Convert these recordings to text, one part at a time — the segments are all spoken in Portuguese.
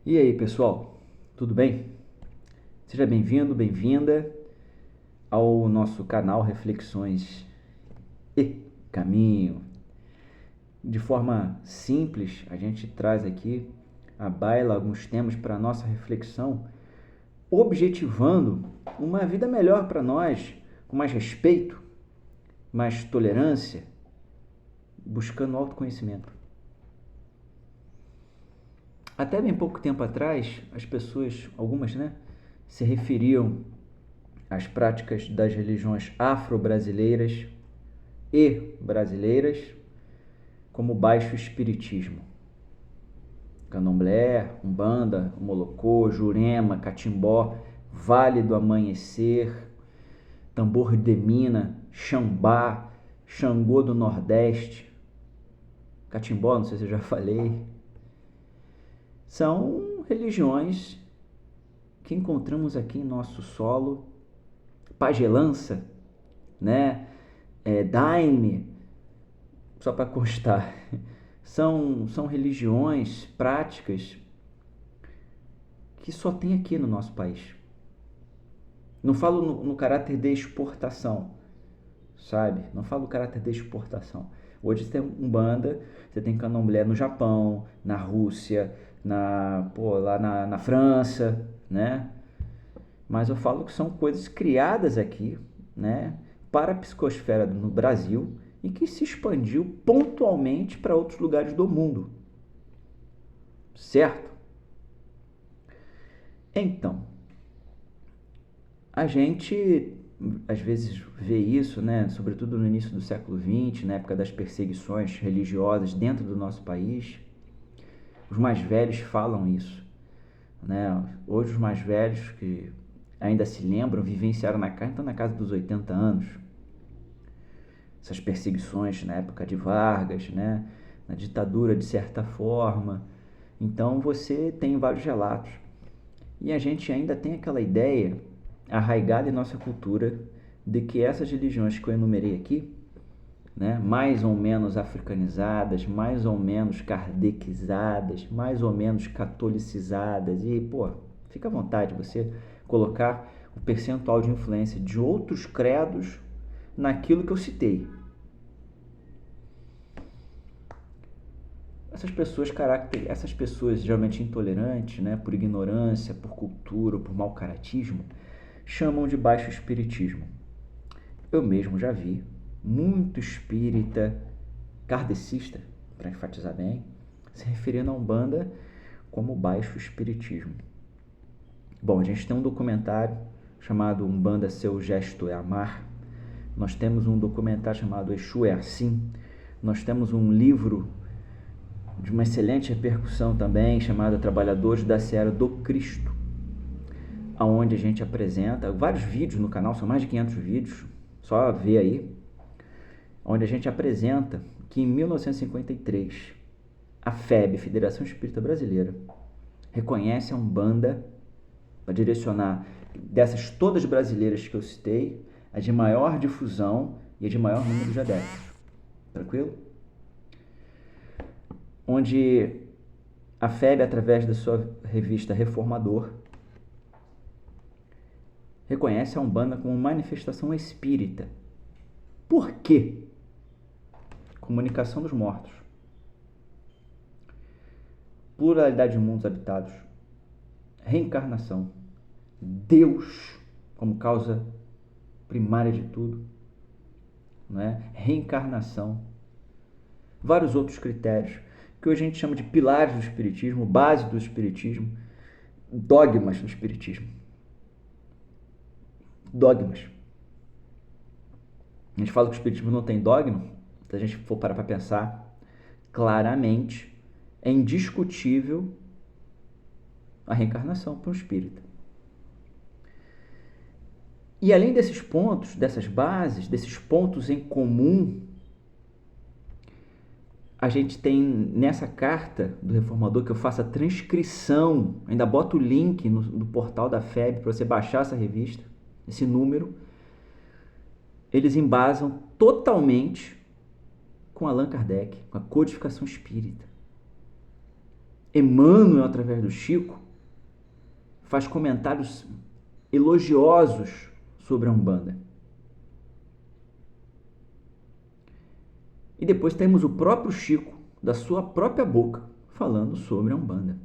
E aí, pessoal, tudo bem? Seja bem-vindo, bem-vinda ao nosso canal Reflexões e Caminho. De forma simples, a gente traz aqui à baila alguns temas para a nossa reflexão, objetivando uma vida melhor para nós, com mais respeito, mais tolerância, buscando autoconhecimento. Até bem pouco tempo atrás, as pessoas, algumas, se referiam às práticas das religiões afro-brasileiras e brasileiras como baixo espiritismo. Candomblé, Umbanda, Molocô, Jurema, Catimbó, Vale do Amanhecer, Tambor de Mina, Xambá, Xangô do Nordeste, Catimbó, não sei se eu já falei. São religiões que encontramos aqui em nosso solo. Pagelança, Daime, só para constar, são religiões, práticas que só tem aqui no nosso país. Não falo no caráter de exportação, sabe? Não falo no caráter de exportação. Hoje você tem Umbanda, você tem Candomblé no Japão, na Rússia, lá na França, né? Mas eu falo que são coisas criadas aqui, para a psicosfera no Brasil e que se expandiu pontualmente para outros lugares do mundo. Certo? Então, a gente às vezes vê isso, sobretudo no início do século XX, na época das perseguições religiosas dentro do nosso país. Os mais velhos falam isso. Hoje os mais velhos que ainda se lembram, vivenciaram estão na casa dos 80 anos. Essas perseguições na época de Vargas, na ditadura de certa forma. Então você tem vários relatos. E a gente ainda tem aquela ideia arraigada em nossa cultura de que essas religiões que eu enumerei aqui, mais ou menos africanizadas, mais ou menos kardecizadas, mais ou menos catolicizadas, e fica à vontade você colocar o percentual de influência de outros credos naquilo que eu citei. Essas pessoas geralmente intolerantes, por ignorância, por cultura, por mau caratismo, chamam de baixo espiritismo. Eu mesmo já vi muito espírita kardecista, para enfatizar bem, se referindo a Umbanda como baixo espiritismo. Bom, a gente tem um documentário chamado Umbanda, Seu Gesto é Amar. Nós temos um documentário chamado Exu é Assim. Nós temos um livro de uma excelente repercussão também, chamado Trabalhadores da Seara do Cristo, onde a gente apresenta vários vídeos no canal, são mais de 500 vídeos, só ver aí, onde a gente apresenta que em 1953 a FEB, Federação Espírita Brasileira, reconhece a Umbanda, para direcionar dessas todas brasileiras que eu citei, a de maior difusão e a de maior número de adeptos. Tranquilo? Onde a FEB, através da sua revista Reformador, reconhece a Umbanda como manifestação espírita. Por quê? Comunicação dos mortos, pluralidade de mundos habitados, reencarnação, Deus como causa primária de tudo, reencarnação, vários outros critérios que hoje a gente chama de pilares do espiritismo, base do espiritismo, dogmas do espiritismo. Dogmas. A gente fala que o espiritismo não tem dogma, se a gente for parar para pensar, claramente é indiscutível a reencarnação para um espírita. E além desses pontos, dessas bases, desses pontos em comum, a gente tem nessa carta do Reformador, que eu faço a transcrição, ainda boto o link no portal da FEB para você baixar essa revista, esse número, eles embasam totalmente com Allan Kardec, com a codificação espírita. Emmanuel, através do Chico, faz comentários elogiosos sobre a Umbanda. E depois temos o próprio Chico, da sua própria boca, falando sobre a Umbanda.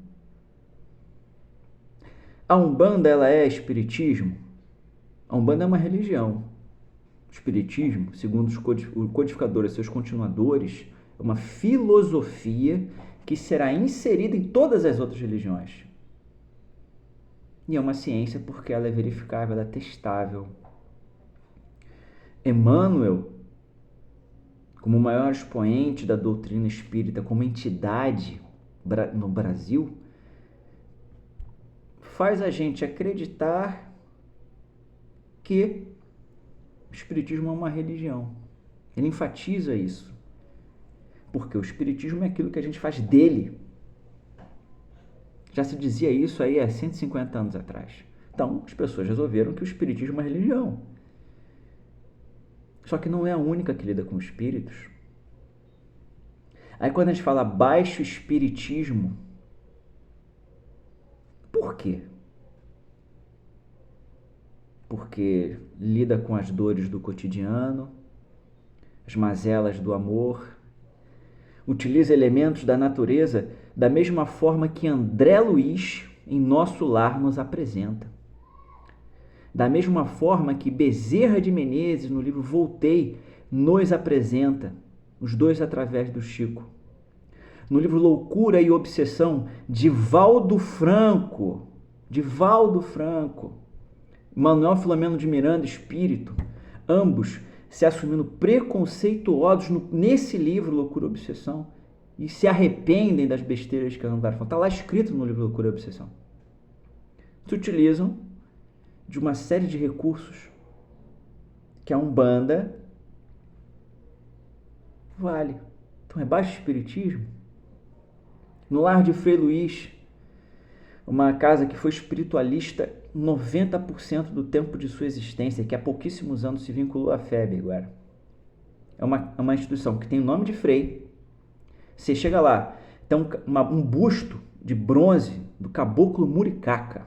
A Umbanda, ela é espiritismo? A Umbanda é uma religião. O espiritismo, segundo o codificador e seus continuadores, é uma filosofia que será inserida em todas as outras religiões. E é uma ciência porque ela é verificável, ela é testável. Emmanuel, como o maior expoente da doutrina espírita, como entidade no Brasil, faz a gente acreditar que o espiritismo é uma religião. Ele enfatiza isso. Porque o espiritismo é aquilo que a gente faz dele. Já se dizia isso aí há 150 anos atrás. Então, as pessoas resolveram que o espiritismo é uma religião. Só que não é a única que lida com espíritos. Aí quando a gente fala baixo espiritismo, por quê? Porque lida com as dores do cotidiano, as mazelas do amor, utiliza elementos da natureza da mesma forma que André Luiz, em Nosso Lar, nos apresenta. Da mesma forma que Bezerra de Menezes, no livro Voltei, nos apresenta, os dois através do Chico. No livro Loucura e Obsessão, Divaldo Franco, Manuel Filomeno de Miranda, Espírito, ambos se assumindo preconceituosos nesse livro Loucura e Obsessão e se arrependem das besteiras que andaram falando. Está lá escrito no livro Loucura e Obsessão. Se utilizam de uma série de recursos que a Umbanda vale. Então é baixo espiritismo. No Lar de Frei Luís, uma casa que foi espiritualista 90% do tempo de sua existência, que há pouquíssimos anos se vinculou à FEB agora. É uma instituição que tem o nome de Frei. Você chega lá, tem um busto de bronze do caboclo Muricaca.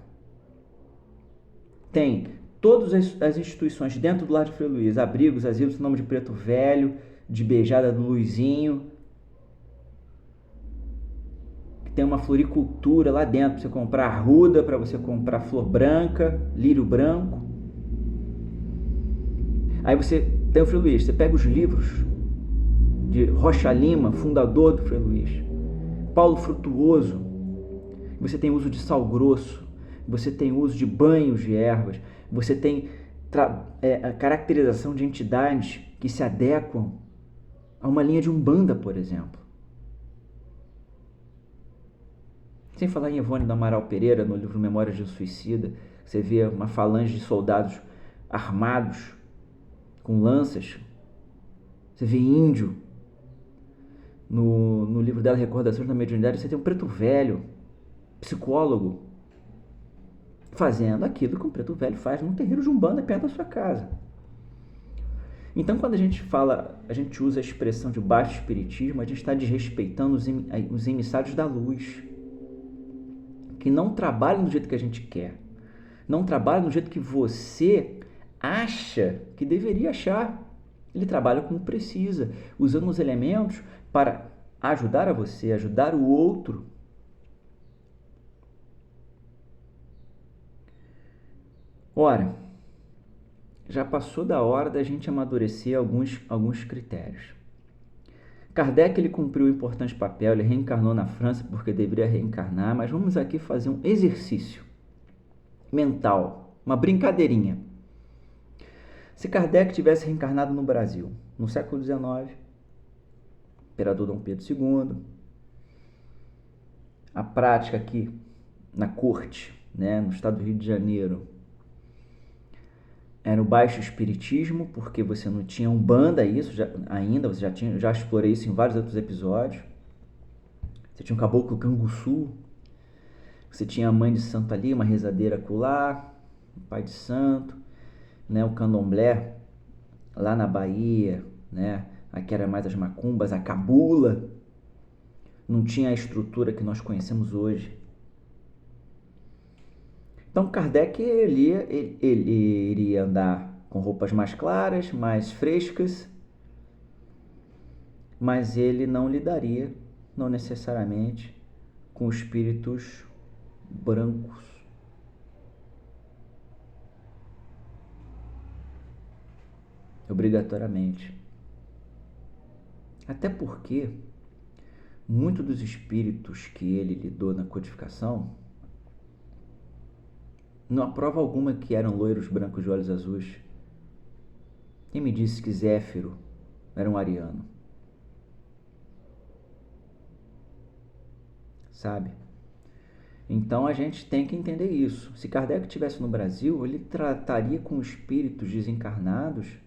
Tem todas as instituições dentro do Lar de Frei Luís, abrigos, asilos, nome de Preto Velho, de Beijada do Luizinho. Tem uma floricultura lá dentro, para você comprar arruda, para você comprar flor branca, lírio branco. Aí você tem o Frei Luís, você pega os livros de Rocha Lima, fundador do Frei Luís, Paulo Frutuoso, você tem uso de sal grosso, você tem uso de banhos de ervas, você tem a caracterização de entidades que se adequam a uma linha de Umbanda, por exemplo. Sem falar em Ivone do Amaral Pereira, no livro Memórias de um Suicida, você vê uma falange de soldados armados com lanças. Você vê índio. No livro dela, Recordações da Mediunidade, você tem um preto velho, psicólogo, fazendo aquilo que um preto velho faz num terreiro de Umbanda perto da sua casa. Então, quando a gente usa a expressão de baixo espiritismo, a gente está desrespeitando os emissários da luz, que não trabalham do jeito que a gente quer, não trabalham do jeito que você acha que deveria achar. Ele trabalha como precisa, usando os elementos para ajudar a você, ajudar o outro. Ora, já passou da hora da gente amadurecer alguns critérios. Kardec, ele cumpriu um importante papel, ele reencarnou na França porque deveria reencarnar, mas vamos aqui fazer um exercício mental, uma brincadeirinha. Se Kardec tivesse reencarnado no Brasil, no século XIX, Imperador Dom Pedro II, a prática aqui na corte, né, no estado do Rio de Janeiro, era o baixo espiritismo, porque você não tinha Umbanda você já explorei isso em vários outros episódios. Você tinha um caboclo Canguçu, você tinha a mãe de santo ali, uma rezadeira acolá, o pai de santo, né, o candomblé lá na Bahia, né, aqui era mais as macumbas, a cabula, não tinha a estrutura que nós conhecemos hoje. Então Kardec ele iria andar com roupas mais claras, mais frescas, mas ele não lidaria, não necessariamente, com espíritos brancos. Obrigatoriamente. Até porque muitos dos espíritos que ele lidou na codificação, não há prova alguma que eram loiros brancos de olhos azuis. Quem me disse que Zéfiro era um ariano? Sabe? Então a gente tem que entender isso. Se Kardec estivesse no Brasil, ele trataria com espíritos desencarnados,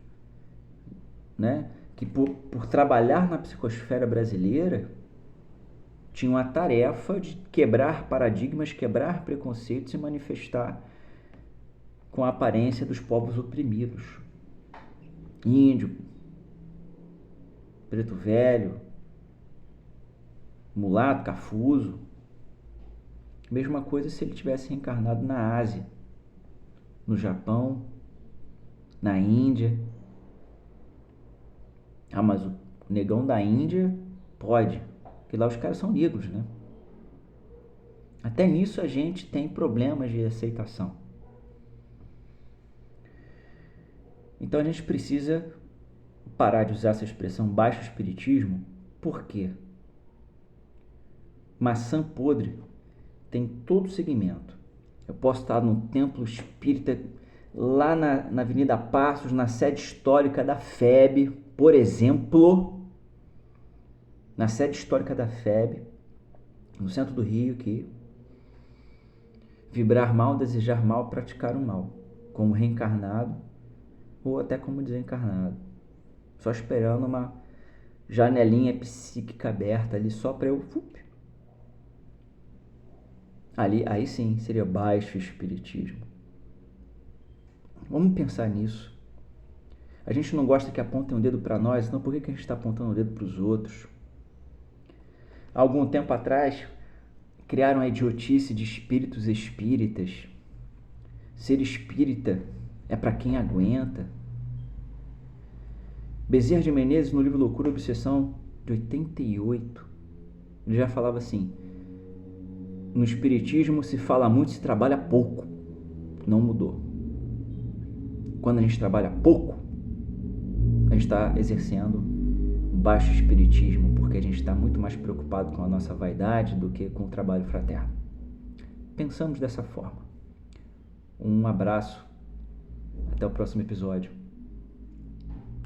né, que por trabalhar na psicosfera brasileira tinham a tarefa de quebrar paradigmas, quebrar preconceitos e manifestar com a aparência dos povos oprimidos. Índio, preto velho, mulato, cafuso. Mesma coisa se ele tivesse reencarnado na Ásia, no Japão, na Índia. Ah, mas o negão da Índia pode, porque lá os caras são negros, né? Até nisso a gente tem problemas de aceitação. Então a gente precisa parar de usar essa expressão baixo espiritismo. Por quê? Maçã podre tem todo o segmento. Eu posso estar num templo espírita lá na Avenida Passos, na sede histórica da FEB, por exemplo, na sede histórica da FEB, no centro do Rio, que vibrar mal, desejar mal, praticar o mal, como reencarnado ou até como desencarnado, só esperando uma janelinha psíquica aberta ali só para eu... Aí sim, seria baixo espiritismo. Vamos pensar nisso. A gente não gosta que apontem um dedo para nós, então por que a gente está apontando o dedo para os outros? Há algum tempo atrás, criaram a idiotice de espíritos espíritas. Ser espírita é para quem aguenta. Bezerra de Menezes, no livro Loucura e Obsessão, de 88, ele já falava assim: no espiritismo se fala muito, se trabalha pouco. Não mudou. Quando a gente trabalha pouco, a gente está exercendo baixo espiritismo, porque a gente está muito mais preocupado com a nossa vaidade do que com o trabalho fraterno. Pensamos dessa forma. Um abraço. Até o próximo episódio.